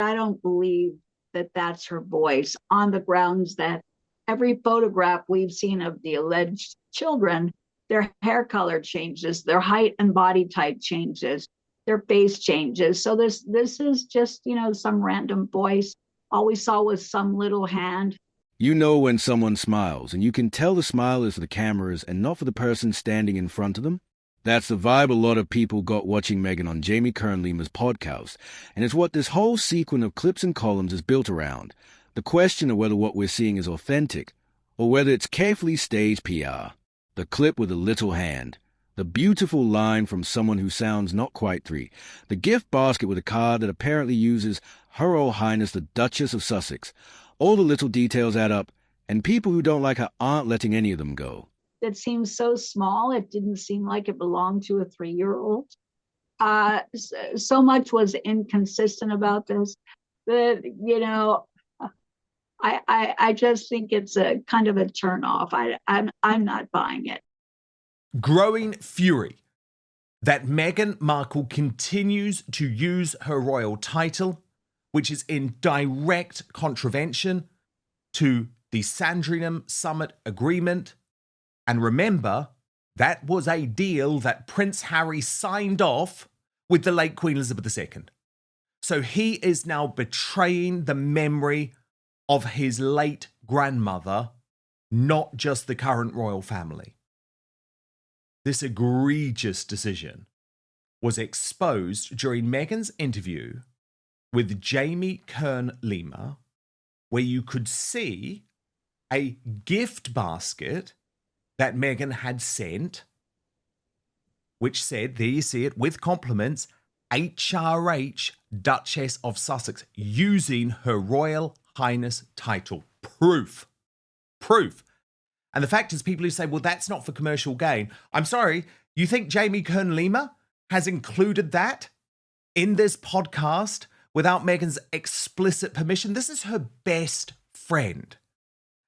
I don't believe that that's her voice on the grounds that every photograph we've seen of the alleged children, their hair color changes, their height and body type changes, their face changes. So this is just, some random voice. All we saw was some little hand. You know when someone smiles, and you can tell the smile is for the cameras and not for the person standing in front of them. That's the vibe a lot of people got watching Meghan on Jamie Kern-Lima's podcast, and it's what this whole sequence of clips and columns is built around. The question of whether what we're seeing is authentic, or whether it's carefully staged PR. The clip with the little hand. The beautiful line from someone who sounds not quite 3. The gift basket with a card that apparently uses Her Royal Highness the Duchess of Sussex. All the little details add up, and people who don't like her aren't letting any of them go. It seems so small. It didn't seem like it belonged to a 3-year-old. So much was inconsistent about this that, I just think it's a kind of a turnoff. I'm not buying it. Growing fury that Meghan Markle continues to use her royal title, which is in direct contravention to the Sandringham Summit Agreement. And remember, that was a deal that Prince Harry signed off with the late Queen Elizabeth II. So he is now betraying the memory of his late grandmother, not just the current royal family. This egregious decision was exposed during Meghan's interview with Jamie Kern-Lima, where you could see a gift basket that Meghan had sent, which said, there you see it, with compliments, HRH, Duchess of Sussex, using her Royal Highness title. Proof. And the fact is, people who say, well, that's not for commercial gain. I'm sorry, you think Jamie Kern-Lima has included that in this podcast without Meghan's explicit permission? This is her best friend.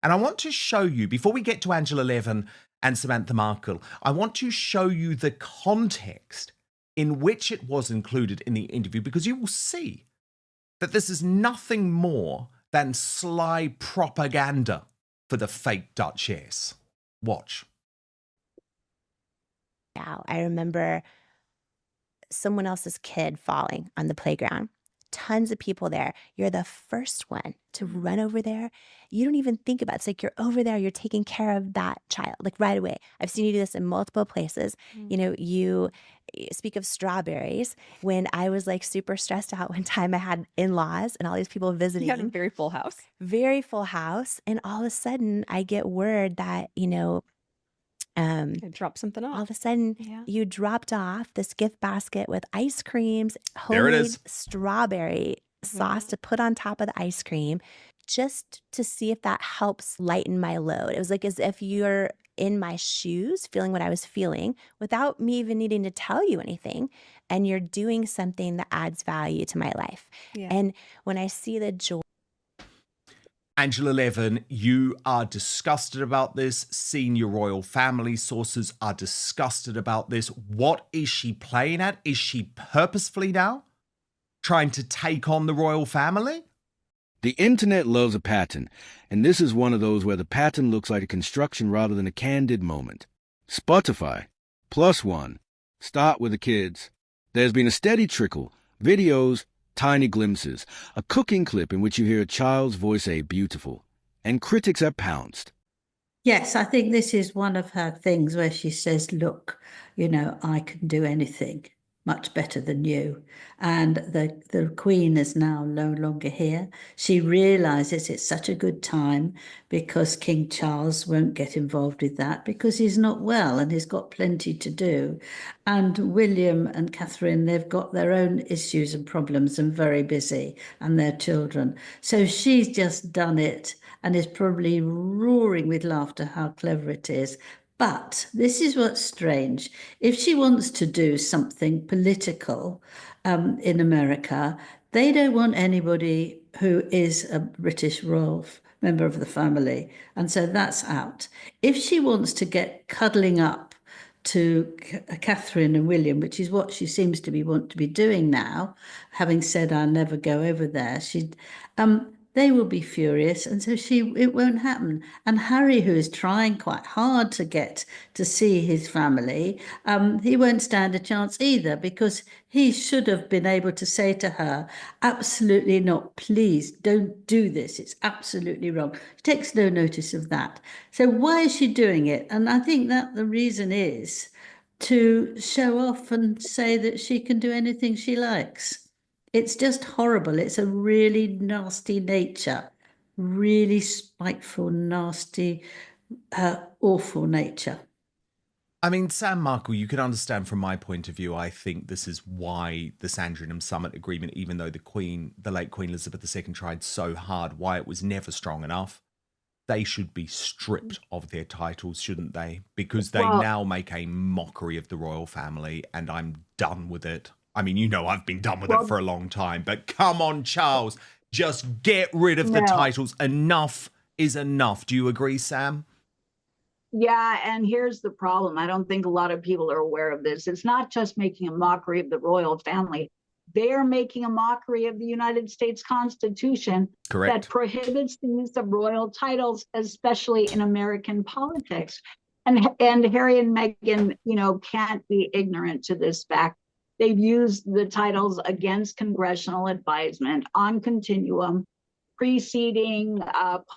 And I want to show you, before we get to Angela Levin and Samantha Markle, I want to show you the context in which it was included in the interview, because you will see that this is nothing more than sly propaganda for the fake Duchess. Watch. Now, I remember someone else's kid falling on the playground. Tons of people there. You're the first one to run over there. You don't even think about it. It's like you're over there, you're taking care of that child, like right away. I've seen you do this in multiple places. You speak of strawberries. When I was like super stressed out one time, I had in-laws and all these people visiting. You had a very full house. Very full house. And all of a sudden I get word that, I dropped something off. all of a sudden you dropped off this gift basket with ice creams, homemade strawberry sauce to put on top of the ice cream, just to see if that helps lighten my load. It was like as if you're in my shoes, feeling what I was feeling without me even needing to tell you anything. And you're doing something that adds value to my life. Yeah. And when I see the joy. Angela Levin, you are disgusted about this. Senior royal family sources are disgusted about this. What is she playing at? Is she purposefully now trying to take on the royal family? The internet loves a pattern, and this is one of those where the pattern looks like a construction rather than a candid moment. Spotify, +1, start with the kids. There's been a steady trickle, videos, tiny glimpses, a cooking clip in which you hear a child's voice say beautiful, and critics have pounced. Yes, I think this is one of her things where she says, look, I can do anything much better than you. And the Queen is now no longer here. She realizes it's such a good time because King Charles won't get involved with that because he's not well and he's got plenty to do. And William and Catherine, they've got their own issues and problems and very busy, and their children. So she's just done it and is probably roaring with laughter how clever it is. But this is what's strange. If she wants to do something political in America, they don't want anybody who is a British royal member of the family. And so that's out. If she wants to get cuddling up to Catherine and William, which is what she seems to want to be doing now, having said I'll never go over there, they will be furious, and so it won't happen. And Harry, who is trying quite hard to get to see his family, he won't stand a chance either, because he should have been able to say to her, absolutely not, please don't do this, it's absolutely wrong. She takes no notice of that. So why is she doing it? And I think that the reason is to show off and say that she can do anything she likes. It's just horrible. It's a really nasty nature, really spiteful, nasty, awful nature. I mean, Sam Markle, you can understand from my point of view, I think this is why the Sandringham Summit Agreement, even though the late Queen Elizabeth II tried so hard, why it was never strong enough. They should be stripped of their titles, shouldn't they? Because they now make a mockery of the royal family, and I'm done with it. I mean, you know, I've been done with it for a long time, but come on, Charles, just get rid of the titles. Enough is enough. Do you agree, Sam? Yeah, and here's the problem. I don't think a lot of people are aware of this. It's not just making a mockery of the royal family. They're making a mockery of the United States Constitution. Correct. That prohibits the use of royal titles, especially in American politics. And Harry and Meghan, can't be ignorant to this fact. They've used the titles against congressional advisement on continuum, preceding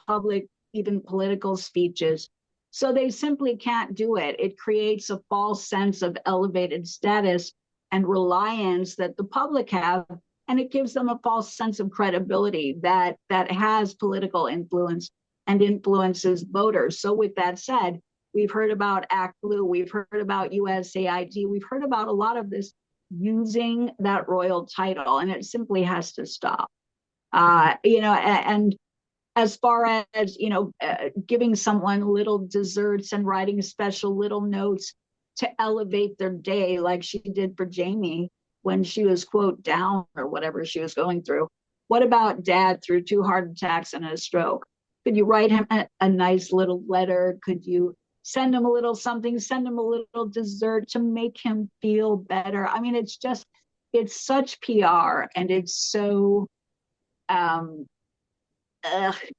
public, even political speeches. So they simply can't do it. It creates a false sense of elevated status and reliance that the public have, and it gives them a false sense of credibility that has political influence and influences voters. So with that said, we've heard about Act Blue, we've heard about USAID, we've heard about a lot of this using that royal title, and it simply has to stop. And as far as, giving someone little desserts and writing special little notes to elevate their day, like she did for Jamie when she was, quote, down or whatever she was going through. What about Dad through 2 heart attacks and a stroke? Could you write him a nice little letter? Could you send him a little something, send him a little dessert to make him feel better? I mean, it's such PR, and it's so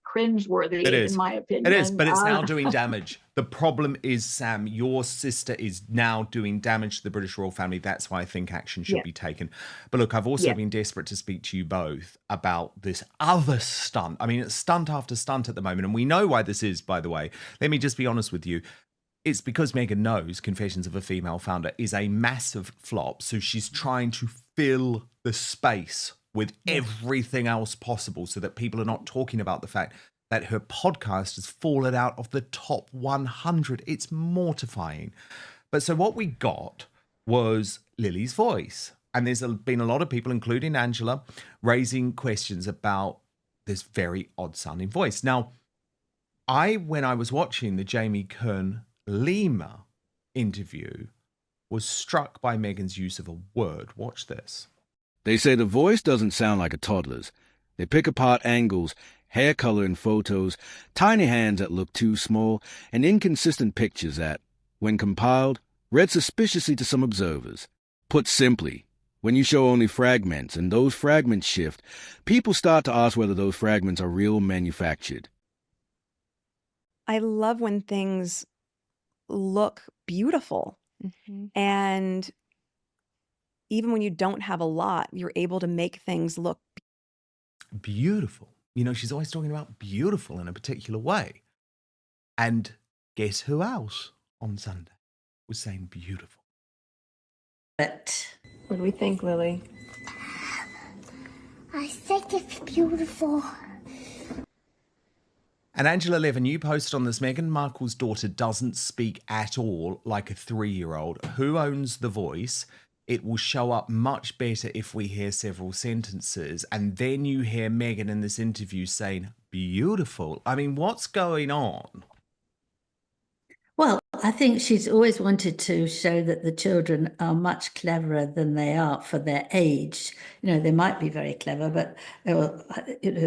cringeworthy, in my opinion. It is, but it's now doing damage. The problem is, Sam, your sister is now doing damage to the British royal family. That's why I think action should be taken. But look, I've also been desperate to speak to you both about this other stunt. I mean, it's stunt after stunt at the moment, and we know why this is, by the way. Let me just be honest with you. It's because Meghan knows Confessions of a Female Founder is a massive flop, so she's trying to fill the space with everything else possible so that people are not talking about the fact that her podcast has fallen out of the top 100. It's mortifying. But so what we got was Lily's voice. And there's been a lot of people, including Angela, raising questions about this very odd-sounding voice. Now, when I was watching the Jamie Kern-Lima interview, was struck by Meghan's use of a word. Watch this. They say the voice doesn't sound like a toddler's. They pick apart angles, hair color in photos, tiny hands that look too small, and inconsistent pictures that, when compiled, read suspiciously to some observers. Put simply, when you show only fragments and those fragments shift, people start to ask whether those fragments are real manufactured. I love when things look beautiful. And even when you don't have a lot, you're able to make things look beautiful. You know, she's always talking about beautiful in a particular way. And guess who else on Sunday was saying beautiful? But what do we think, Lily? I think it's beautiful. And Angela Levin, you posted on this, Meghan Markle's daughter doesn't speak at all like a 3-year-old. Who owns the voice? It will show up much better if we hear several sentences. And then you hear Meghan in this interview saying, beautiful. I mean, what's going on? Well, I think she's always wanted to show that the children are much cleverer than they are for their age. You know, they might be very clever, but there were,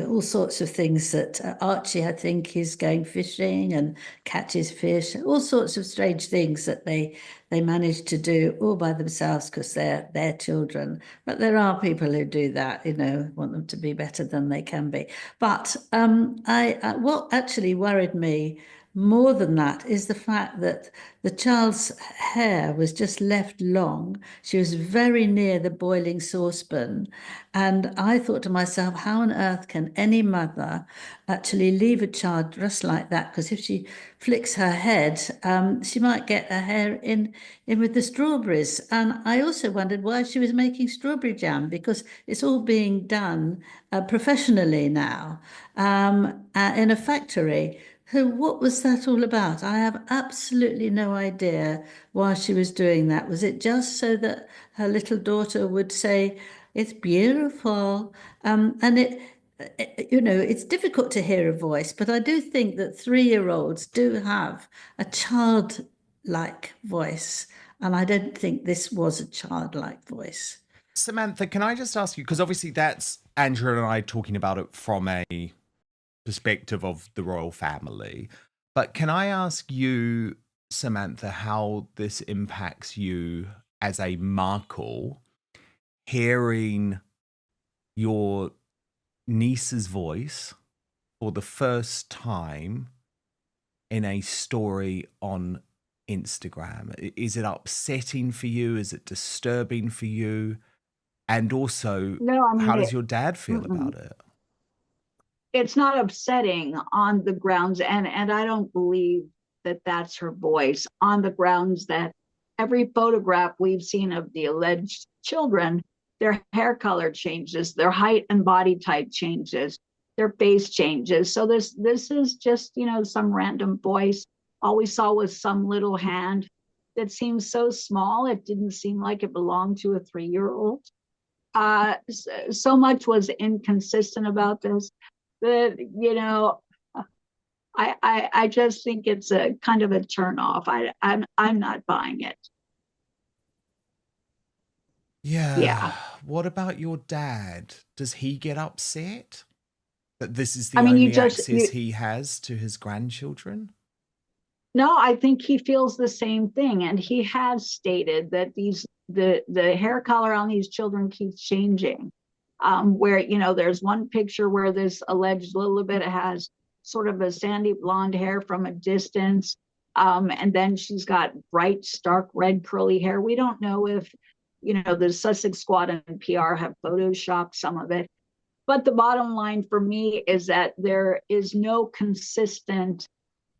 all sorts of things that Archie, I think, is going fishing and catches fish, all sorts of strange things that they they manage to do all by themselves because they're their children. But there are people who do that, want them to be better than they can be. But what actually worried me more than that is the fact that the child's hair was just left long. She was very near the boiling saucepan. And I thought to myself, how on earth can any mother actually leave a child dressed like that? Because if she flicks her head, she might get her hair in with the strawberries. And I also wondered why she was making strawberry jam, because it's all being done professionally now in a factory. So what was that all about? I have absolutely no idea why she was doing that. Was it just so that her little daughter would say, it's beautiful? And it's difficult to hear a voice, but I do think that 3-year-olds do have a childlike voice. And I don't think this was a childlike voice. Samantha, can I just ask you, because obviously that's Andrew and I talking about it from a perspective of the royal family. But can I ask you, Samantha, how this impacts you as a Markle, hearing your niece's voice for the first time in a story on Instagram? Is it upsetting for you? Is it disturbing for you? And also, No, I mean, how does your dad feel about it? It's not upsetting on the grounds, and I don't believe that that's her voice, on the grounds that every photograph we've seen of the alleged children, their hair color changes, their height and body type changes, their face changes. So this is just, some random voice. All we saw was some little hand that seemed so small, it didn't seem like it belonged to a 3-year-old. So much was inconsistent about this that, I just think it's a kind of a turn off. I'm not buying it. Yeah. What about your dad? Does he get upset that this is the I mean, only access he has to his grandchildren? No, I think he feels the same thing, and he has stated that the hair color on these children keeps changing. Where there's one picture where this alleged Lilibet has sort of a sandy blonde hair from a distance, and then she's got bright, stark red curly hair. We don't know if the Sussex Squad and PR have photoshopped some of it, but the bottom line for me is that there is no consistent.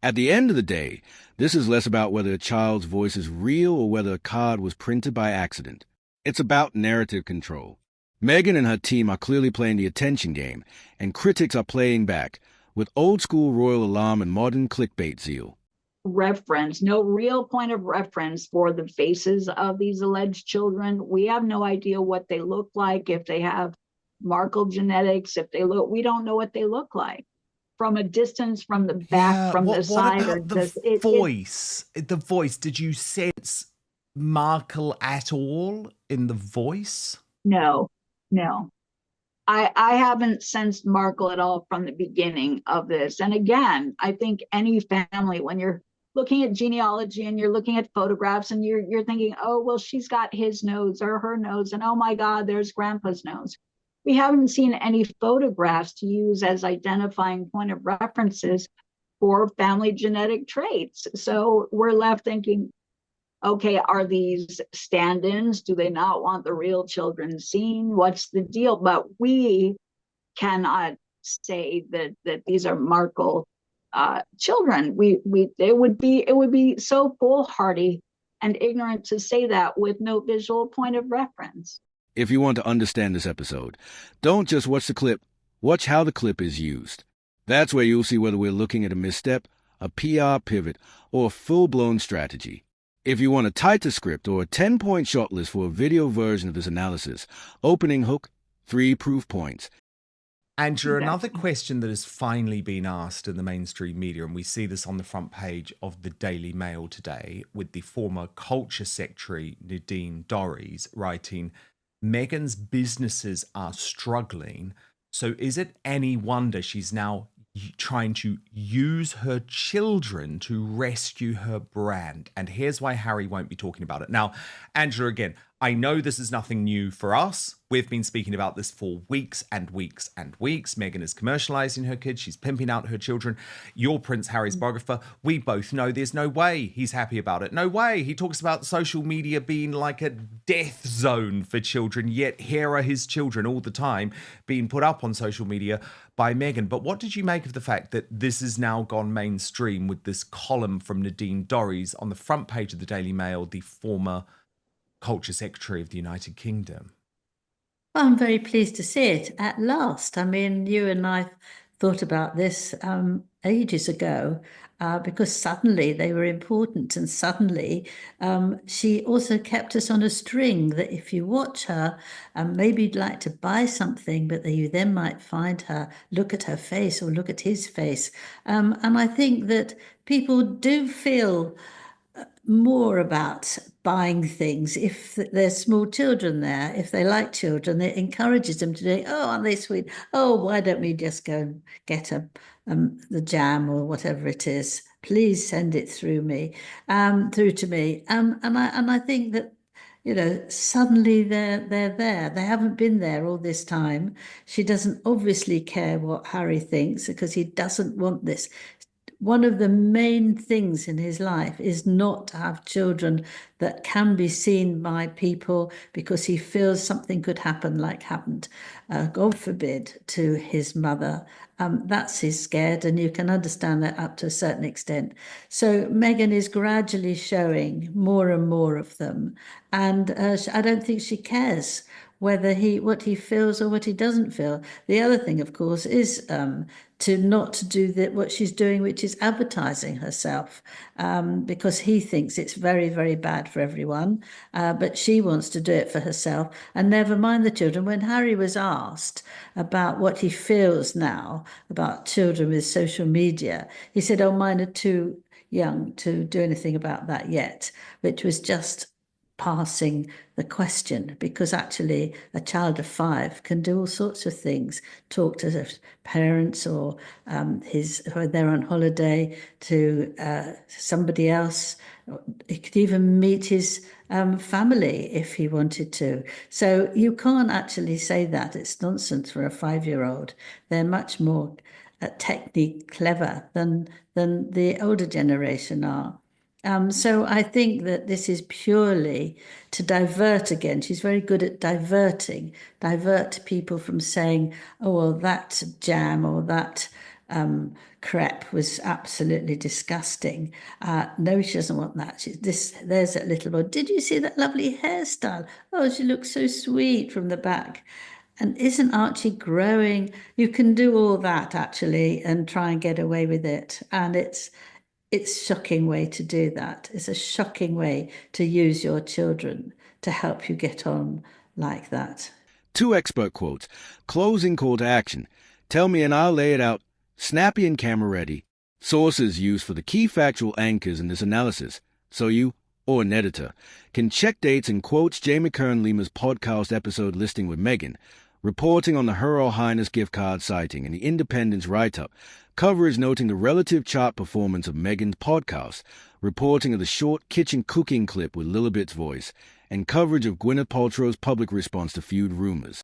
At the end of the day, this is less about whether a child's voice is real or whether a card was printed by accident. It's about narrative control. Meghan and her team are clearly playing the attention game, and critics are playing back with old-school royal alarm and modern clickbait zeal. Reference, no real point of reference for the faces of these alleged children. We have no idea what they look like, if they have Markle genetics, we don't know what they look like. From a distance, from the back, from the side, or just the voice. The voice. Did you sense Markle at all in the voice? No. I haven't sensed Markle at all from the beginning of this. And again, I think any family, when you're looking at genealogy and you're looking at photographs and you're thinking, oh, well, she's got his nose or her nose, and oh my God, there's grandpa's nose. We haven't seen any photographs to use as identifying point of references for family genetic traits. So we're left thinking, okay, are these stand-ins? Do they not want the real children seen? What's the deal? But we cannot say that these are Markle children. It would be so foolhardy and ignorant to say that with no visual point of reference. If you want to understand this episode, don't just watch the clip, watch how the clip is used. That's where you'll see whether we're looking at a misstep, a PR pivot, or a full-blown strategy. If you want a tighter script or a 10-point shot list for a video version of this analysis, opening hook, 3 proof points. Andrew, another question that has finally been asked in the mainstream media, and we see this on the front page of the Daily Mail today, with the former Culture Secretary Nadine Dorries writing, Meghan's businesses are struggling, so is it any wonder she's now trying to use her children to rescue her brand. And here's why Harry won't be talking about it. Now, Angela, again, I know this is nothing new for us. We've been speaking about this for weeks and weeks and weeks. Meghan is commercializing her kids. She's pimping out her children. You're Prince Harry's biographer. We both know there's no way he's happy about it. No way. He talks about social media being like a death zone for children, yet here are his children all the time being put up on social media by Meghan. But what did you make of the fact that this has now gone mainstream with this column from Nadine Dorries on the front page of the Daily Mail, the former Culture Secretary of the United Kingdom? Well, I'm very pleased to see it at last. I mean, you and I thought about this ages ago because suddenly they were important, and suddenly she also kept us on a string that if you watch her, maybe you'd like to buy something, but that you then might find her, look at her face or look at his face. And I think that people do feel more about buying things if there's small children there. If they like children, it encourages them to do, oh, aren't they sweet? Oh, why don't we just go and get the jam or whatever it is? Please send it through to me. And I think that, you know, suddenly they're there. They haven't been there all this time. She doesn't obviously care what Harry thinks because he doesn't want this. One of the main things in his life is not to have children that can be seen by people because he feels something could happen, like happened, God forbid, to his mother. That's his scared, and you can understand that up to a certain extent. So Meghan is gradually showing more and more of them, and I don't think she cares whether what he feels or what he doesn't feel. The other thing, of course, is to not do what she's doing, which is advertising herself, because he thinks it's very, very bad for everyone. But she wants to do it for herself, and never mind the children. When Harry was asked about what he feels now about children with social media, he said, oh, mine are too young to do anything about that yet, which was just passing the question, because actually a child of 5 can do all sorts of things, talk to their parents or when they're on holiday to somebody else. He could even meet his family if he wanted to. So you can't actually say that. It's nonsense for a 5-year-old. They're much more technically clever than the older generation are. So I think that this is purely to divert again. She's very good at divert people from saying, oh, well, that jam or that crepe was absolutely disgusting. No, she doesn't want that. There's that little boy. Did you see that lovely hairstyle? Oh, she looks so sweet from the back. And isn't Archie growing? You can do all that actually and try and get away with it. And it's a shocking way to do that. It's a shocking way to use your children to help you get on like that. 2 expert quotes. Closing call to action. Tell me and I'll lay it out. Snappy and camera ready. Sources used for the key factual anchors in this analysis. So you, or an editor, can check dates and quotes Jamie Kern-Lima's podcast episode listing with Meghan, reporting on the Her Royal Highness gift card sighting and the Independence write-up, coverage noting the relative chart performance of Meghan's podcast, reporting of the short kitchen cooking clip with Lilibet's voice, and coverage of Gwyneth Paltrow's public response to feud rumors.